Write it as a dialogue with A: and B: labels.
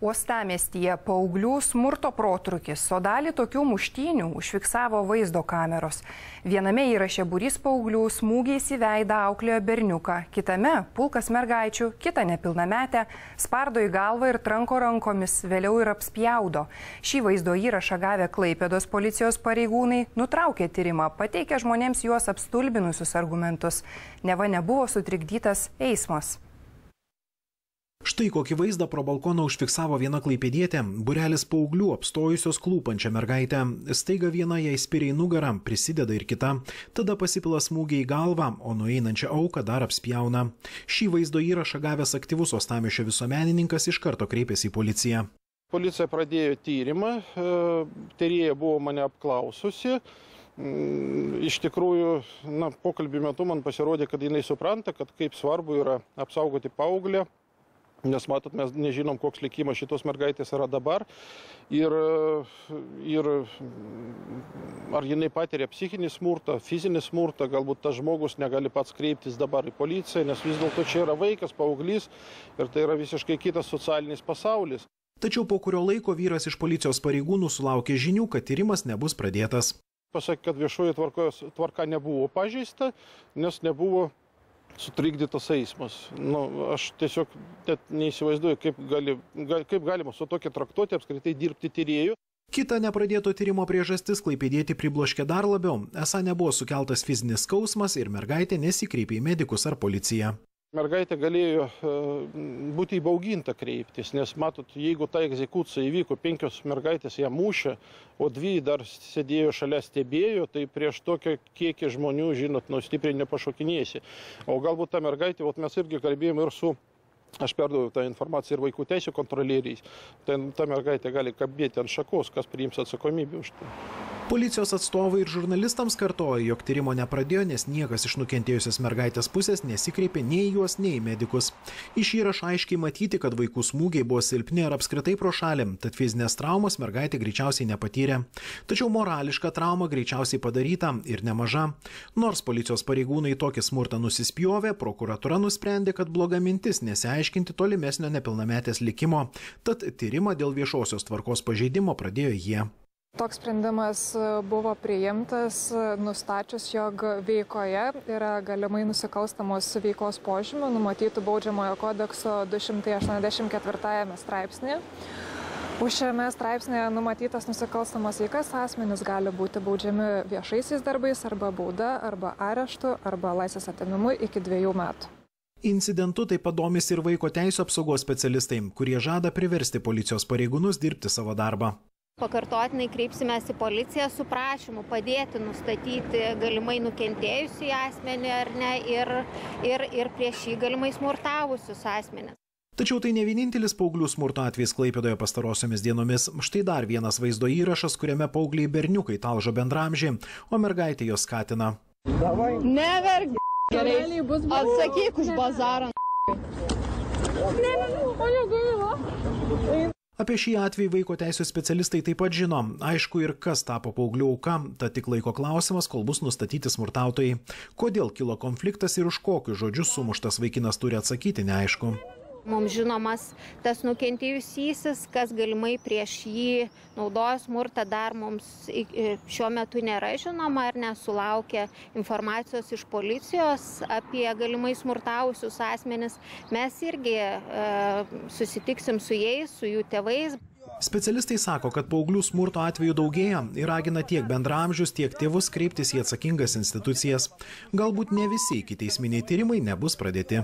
A: Uostamiestyje paauglių smurto protrūkis, o dalį tokių muštynių užfiksavo vaizdo kameros. Viename įraše būrys paauglių smūgiais į veidą auklėjo berniuką, kitame pulkas mergaičių, kitą nepilnametę, spardo į galvą ir tranko rankomis, vėliau ir apspjaudo. Šį vaizdo įrašą gavę Klaipėdos policijos pareigūnai nutraukė tyrimą, pateikė žmonėms juos apstulbinusius argumentus. Neva nebuvo sutrikdytas eismas.
B: Štai kokį vaizdą pro balkoną užfiksavo viena klaipėdietė, būrelis paauglių apstojusios klūpančią mergaitę. Staiga viena jai spiria į nugarą, prisideda ir kita, tada pasipila smūgiai į galvą, o nueinančią auką dar apspjauna. Šį vaizdo įrašą gavęs aktyvus Uostamiesčio visuomenininkas iš karto kreipėsi į policiją.
C: Policija pradėjo tyrimą, tyrėja buvo mane apklaususi. Iš tikrųjų, pokalbio metu man pasirodė, kad jinai supranta, kad kaip svarbu yra apsaugoti paauglę. Nes matot, mes nežinom, koks likimas šitos mergaitės yra dabar ir ar jinai patiria psichinį smurtą, fizinį smurtą, galbūt tas žmogus negali pats kreiptis dabar į policiją, nes vis dėlto čia yra vaikas, paauglys ir tai yra visiškai kitas socialinis pasaulis.
B: Tačiau po kurio laiko vyras iš policijos pareigūnų sulaukė žinių, kad tyrimas nebus pradėtas.
C: Pasakė, kad viešoji tvarka nebuvo pažeista, nes nebuvo sutrikdytas eismas. Aš tiesiog net neįsivaizduoju, kaip galima su tokia traktuoti apskritai dirbti tyrėjų.
B: Kita nepradėto tyrimo priežastis klaipėdietį pribloškė dar labiau. Esą nebuvo sukeltas fizinis skausmas ir mergaitė nesikreipė į medikus ar policiją.
C: Mergaitė galėjo būti įbauginta kreiptis, nes matot, jeigu ta egzekucija įvyko, 5 mergaitės ją mušė, o 2 dar sėdėjo šalia stebėjo, tai prieš tokią kiekį žmonių, žinot, stipriai nepašokinėsi. O galbūt ta mergaitė, mes irgi kalbėjome ir su, aš perduoju tą informaciją ir vaikų teisių kontrolieriais, ta mergaitė gali kabėti ant šakos, kas priims atsakomybę už tai.
B: Policijos atstovai ir žurnalistams kartojo, jog tyrimo nepradėjo, nes niekas iš nukentėjusios mergaitės pusės nesikreipė nei į juos, nei į medikus. Iš įrašo aiškiai matyti, kad vaikų smūgiai buvo silpni ar apskritai pro šalį, tad fizinės traumos mergaitė greičiausiai nepatyrė. Tačiau morališka trauma greičiausiai padaryta ir nemaža. Nors policijos pareigūnai tokį smurtą nusispjovė, prokuratūra nusprendė, kad bloga mintis nesiaiškinti tolimesnio nepilnametės likimo, tad tyrimą dėl viešosios tvarkos pažeidimo pradėjo jie.
D: Toks sprendimas buvo priimtas nustačius, jog veikoje yra galimai nusikalstamos veikos požymių numatytų Baudžiamojo kodekso 284 straipsnėje. Už šiame straipsnėje numatytas nusikalstamas veikas asmenys gali būti baudžiami viešaisiais darbais arba bauda, arba areštu, arba laisvės atėmimu iki 2 metų.
B: Incidentu taip pat domisi ir vaiko teisių apsaugos specialistai, kurie žada priversti policijos pareigūnus dirbti savo darbą.
E: Pakartotinai kreipsimės į policiją su prašymu padėti nustatyti galimai nukentėjusį asmenį ar ne ir prieš jį galimai smurtavusius asmenis.
B: Tačiau tai ne vienintelis paauglių smurto atvejis Klaipėdoje pastarosiomis dienomis. Štai dar vienas vaizdo įrašas, kuriame paaugliai berniukai talžo bendramžį, o mergaitė jos skatina.
F: Neverk, gerai, atsakyk už bazarą.
B: Apie šį atvejį vaiko teisių specialistai taip pat žino. Aišku ir kas tapo paauglių auka, tad tik laiko klausimas, kol bus nustatyti smurtautojai. Kodėl kilo konfliktas ir už kokius žodžius sumuštas vaikinas turi atsakyti, neaišku.
E: Mums žinomas tas nukentėjusysis, kas galimai prieš jį naudoja smurtą, dar mums šiuo metu nėra žinoma ar nesulaukia informacijos iš policijos apie galimai smurtavusius asmenis. Mes irgi susitiksim su jais, su jų tėvais.
B: Specialistai sako, kad paauglių smurto atvejų daugėja ir ragina tiek bendraamžius, tiek tėvus kreiptis į atsakingas institucijas. Galbūt ne visi ikiteisminiai tyrimai nebus pradėti.